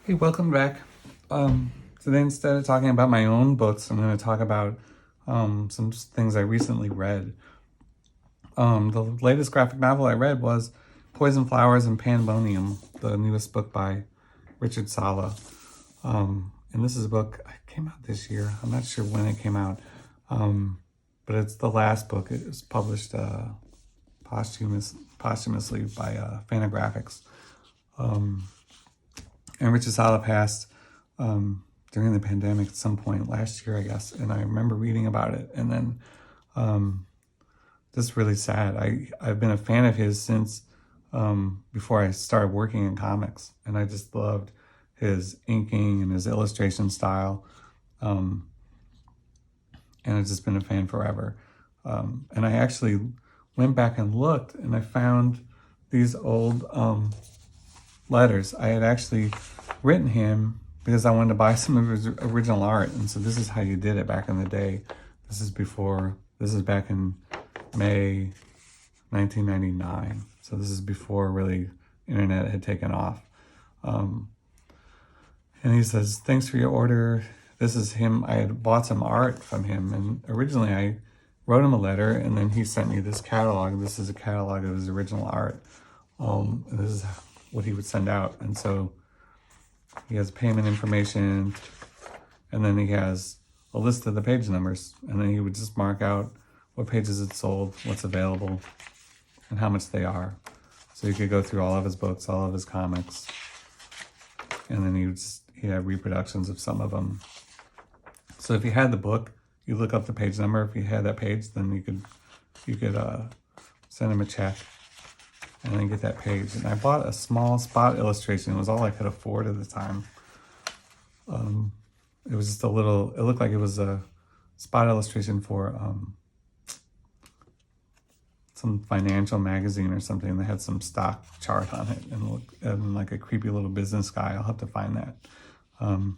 Hey, welcome back. Today, instead of talking about my own books, I'm going to talk about some things I recently read. The latest graphic novel I read was Poison Flowers and Pandemonium, the newest book by Richard Sala. And this is a book that came out this year. I'm not sure when it came out, but it's the last book. It was published posthumously by Fantagraphics. And Richard Sala passed during the pandemic at some point last year, I guess. And I remember reading about it. And then just really sad. I've been a fan of his since before I started working in comics. And I just loved his inking and his illustration style. And I've just been a fan forever. And I actually went back and looked, and I found these old letters. I had actually written him because I wanted to buy some of his original art. And so this is how you did it back in the day. This is back in May 1999. So this is before really internet had taken off. And he says, "Thanks for your order." This is him. I had bought some art from him, and originally I wrote him a letter, and then he sent me this catalog. This is a catalog of his original art. And this is what he would send out. And so he has payment information, and then he has a list of the page numbers, and then he would just mark out what pages it sold, what's available, and how much they are. So you could go through all of his books, all of his comics, and then he had reproductions of some of them. So if you had the book, you look up the page number. If you had that page, then you could send him a check and then get that page. And I bought a small spot illustration. It was all I could afford at the time. It was just it looked like it was a spot illustration for some financial magazine or something that had some stock chart on it and looked like a creepy little business guy. I'll have to find that.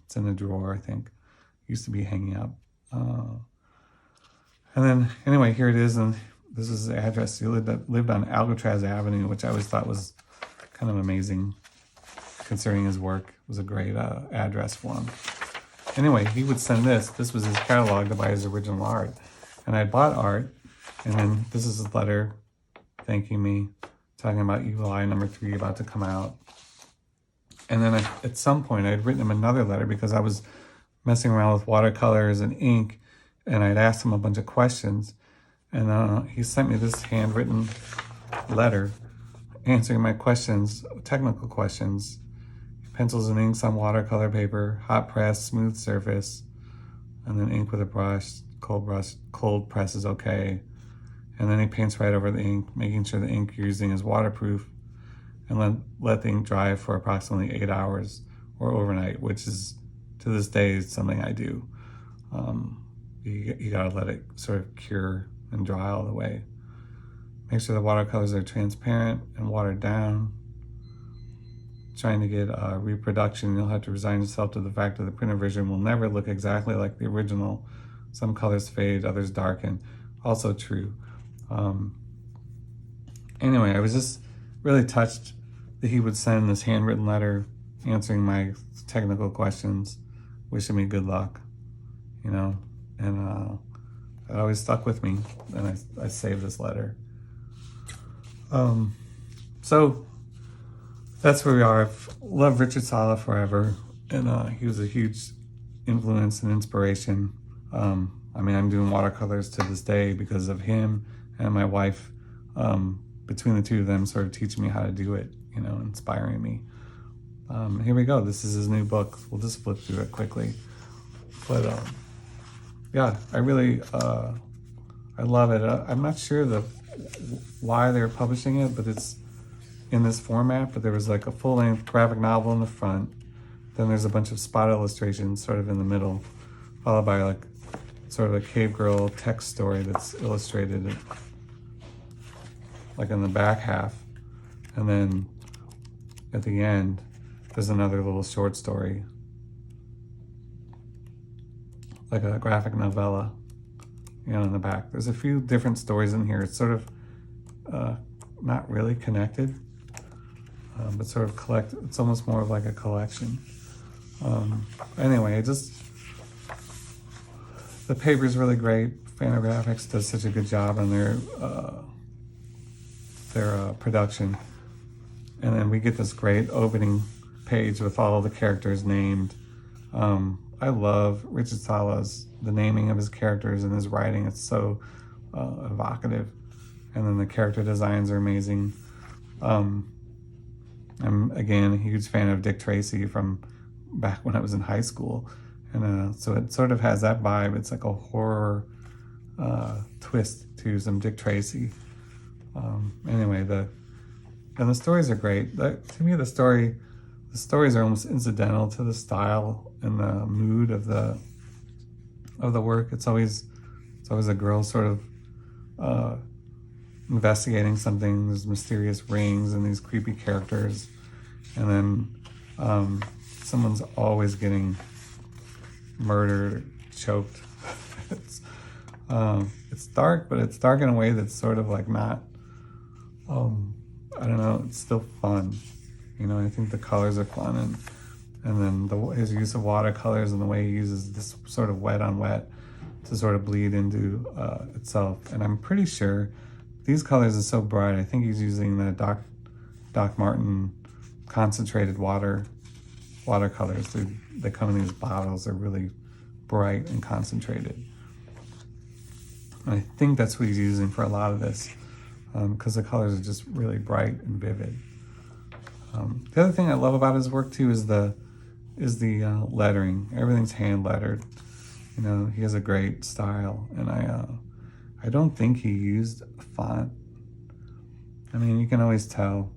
It's in a drawer, I think. Used to be hanging up. And then, anyway, here it is, and this is the address. He lived on Alcatraz Avenue, which I always thought was kind of amazing, considering his work. It was a great address for him. Anyway, he would send this. This was his catalog to buy his original art. And I bought art, and then this is his letter thanking me, talking about Evil Eye #3 about to come out. And then at some point, I had written him another letter because I was messing around with watercolors and ink, and I'd asked him a bunch of questions. And he sent me this handwritten letter answering my questions, technical questions. Pencils and inks on watercolor paper, hot press, smooth surface, and then ink with a brush, cold press is okay. And then he paints right over the ink, making sure the ink you're using is waterproof, and let the ink dry for approximately 8 hours or overnight, which is, to this day, is something I do. You gotta let it sort of cure and dry all the way. Make sure the watercolors are transparent and watered down. Trying to get reproduction, you'll have to resign yourself to the fact that the printed version will never look exactly like the original. Some colors fade, others darken. Also true. Anyway, I was just really touched that he would send this handwritten letter answering my technical questions, wishing me good luck, and it always stuck with me, and I saved this letter. So that's where we are. I've loved Richard Sala forever, and he was a huge influence and inspiration. I'm doing watercolors to this day because of him and my wife. Between the two of them sort of teaching me how to do it, inspiring me. Here we go. This is his new book. We'll just flip through it quickly. But yeah, I really, I love it. I'm not sure why they're publishing it, but it's in this format. But there was like a full-length graphic novel in the front. Then there's a bunch of spot illustrations sort of in the middle, followed by like sort of a cave girl text story that's illustrated like in the back half. And then at the end, there's another little short story, like a graphic novella, in the back. There's a few different stories in here. It's sort of not really connected, but sort of it's almost more of like a collection. Anyway, the paper's really great. Fantagraphics does such a good job on their production. And then we get this great opening page with all the characters named. I love Richard Sala's, the naming of his characters and his writing. It's so evocative. And then the character designs are amazing. I'm, again, a huge fan of Dick Tracy from back when I was in high school. And so it sort of has that vibe. It's like a horror twist to some Dick Tracy. Anyway, the stories are great. To me, the stories are almost incidental to the style and the mood of the work. It's always a girl sort of investigating something. There's mysterious rings and these creepy characters, and then someone's always getting murdered or choked. It's dark, but it's dark in a way that's sort of like not. I don't know. It's still fun. I think the colors are fun, and then his use of watercolors and the way he uses this sort of wet on wet to sort of bleed into itself. And I'm pretty sure these colors are so bright. I think he's using the Doc Martin concentrated watercolors. They come in these bottles. They're really bright and concentrated. And I think that's what he's using for a lot of this, because the colors are just really bright and vivid. The other thing I love about his work too is the lettering. Everything's hand lettered. He has a great style, and I don't think he used a font. I mean, you can always tell.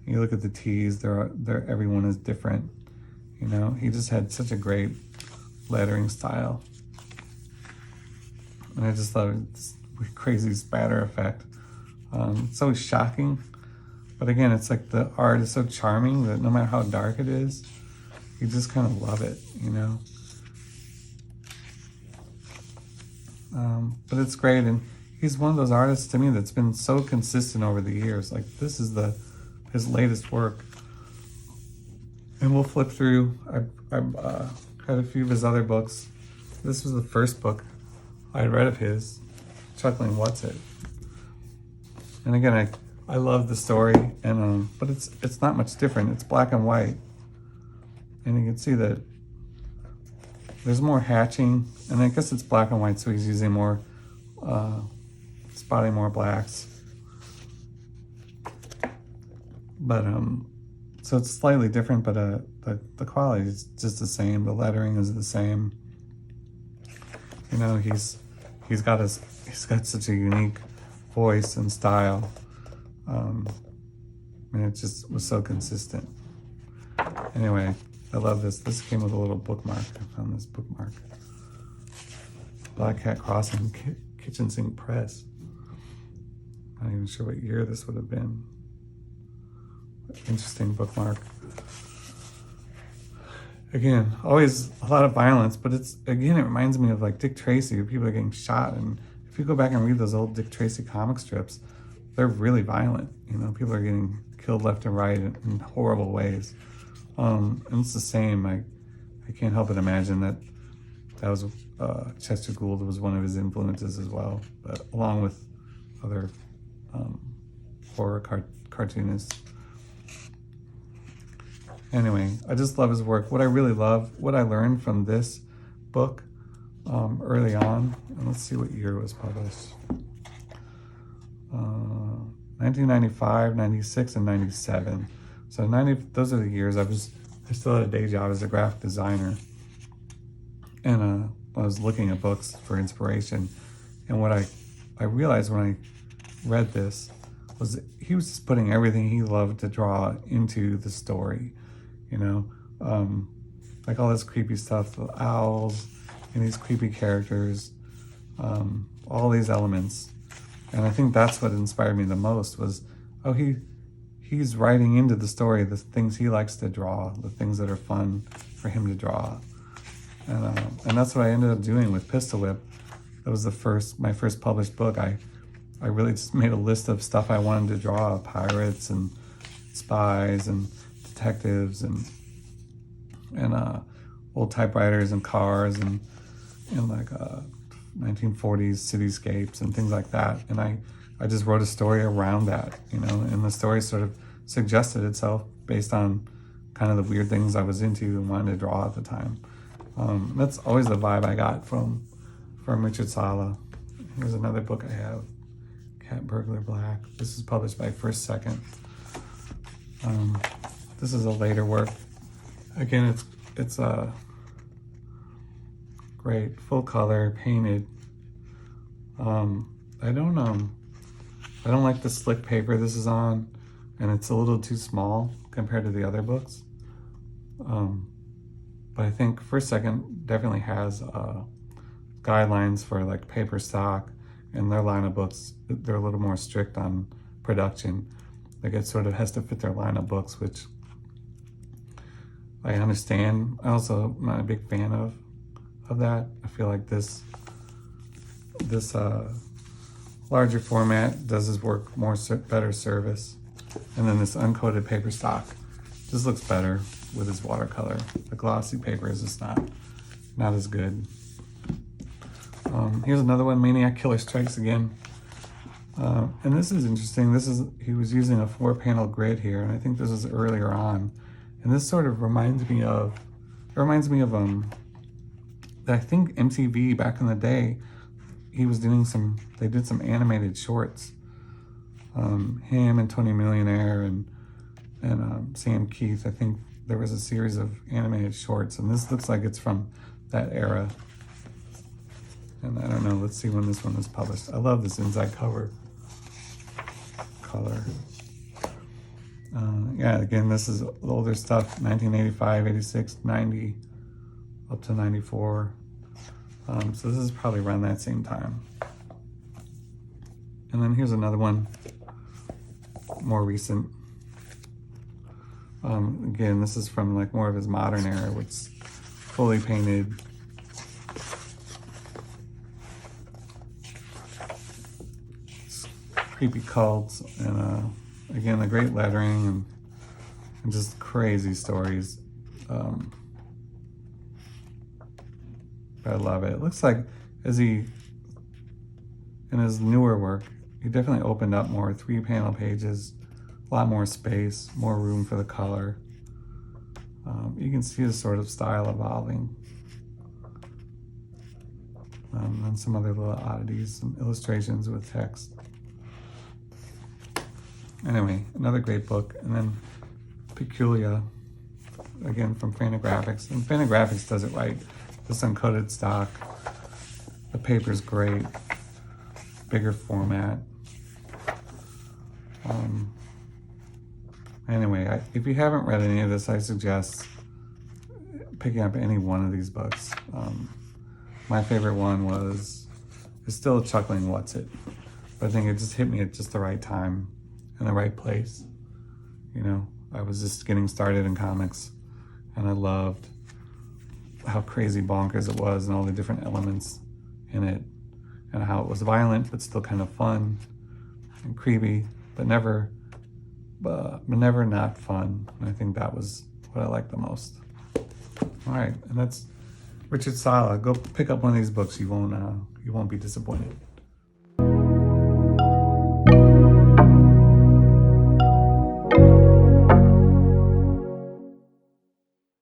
You look at the T's; everyone is different. He just had such a great lettering style, and I just love it. This crazy spatter effect. It's always shocking, but again, it's like the art is so charming that no matter how dark it is, you just kind of love it, But it's great, and he's one of those artists to me that's been so consistent over the years. Like, this is his latest work, and we'll flip through. I've had a few of his other books. This was the first book I'd read of his, Chuckling What's It? And again, I love the story, and but it's not much different. It's black and white, and you can see that there's more hatching, and I guess it's black and white, so he's using more, spotting more blacks. But so it's slightly different, but the quality is just the same. The lettering is the same. He's got such a unique voice and style, and it just was so consistent. Anyway, I love this. This came with a little bookmark. I found this bookmark. Black Cat Crossing Kitchen Sink Press. I'm not even sure what year this would have been. Interesting bookmark. Again, always a lot of violence, but it reminds me of like Dick Tracy, where people are getting shot. And if you go back and read those old Dick Tracy comic strips, they're really violent. People are getting killed left and right in horrible ways. And it's the same. I can't help but imagine that was Chester Gould was one of his influences as well, but along with other horror cartoonists. Anyway, I just love his work. What I really love, what I learned from this book early on, and let's see what year it was published. 1995, 96, and 97. So those are the years I still had a day job as a graphic designer. And I was looking at books for inspiration. And what I realized when I read this was that he was just putting everything he loved to draw into the story. Like all this creepy stuff, the owls and these creepy characters, all these elements. And I think that's what inspired me the most was, he's writing into the story the things he likes to draw, the things that are fun for him to draw. And that's what I ended up doing with Pistol Whip. That was my first published book. I really just made a list of stuff I wanted to draw, pirates and spies and detectives and old typewriters and cars and like 1940s cityscapes and things like that. And I just wrote a story around that, you know, and the story sort of suggested itself based on kind of the weird things I was into and wanted to draw at the time. That's always the vibe I got from Richard Sala. Here's another book I have, Cat Burglar Black. This is published by First Second. This is a later work. Again, it's a great, full color, painted. I don't like the slick paper this is on, and it's a little too small compared to the other books. But I think First Second definitely has guidelines for like paper stock, and their line of books, they're a little more strict on production. Like it sort of has to fit their line of books, which I understand. I also am not a big fan of that. I feel like this larger format does his work better service, and then this uncoated paper stock just looks better with his watercolor. The glossy paper is just not as good. Here's another one, Maniac Killer Strikes Again. And this is interesting. He was using a 4-panel grid here, and I think this is earlier on. And this sort of reminds me of I think MTV back in the day, they did some animated shorts. Him and Tony Millionaire and Sam Keith, I think there was a series of animated shorts, and this looks like it's from that era. And I don't know, let's see when this one was published. I love this inside cover color. Yeah, again, this is older stuff, 1985, 86, 90, up to 94. So this is probably around that same time. And then here's another one, more recent. Again, this is from like more of his modern era, which is fully painted. Creepy cults, and again, the great lettering and just crazy stories. I love it. It looks like in his newer work, he definitely opened up more 3-panel pages, a lot more space, more room for the color. You can see his sort of style evolving. And some other little oddities, some illustrations with text. Anyway, another great book. And then Peculia, again from Fantagraphics. And Fantagraphics does it right. This uncoated stock. The paper's great. Bigger format. Anyway, if you haven't read any of this, I suggest picking up any one of these books. My favorite one is still Chuckling What's It? But I think it just hit me at just the right time and the right place. You know, I was just getting started in comics, and I loved how crazy bonkers it was and all the different elements in it, and how it was violent but still kind of fun and creepy, but never not fun. And I think that was what I liked the most. All right, and that's Richard Sala. Go pick up one of these books. You won't be disappointed.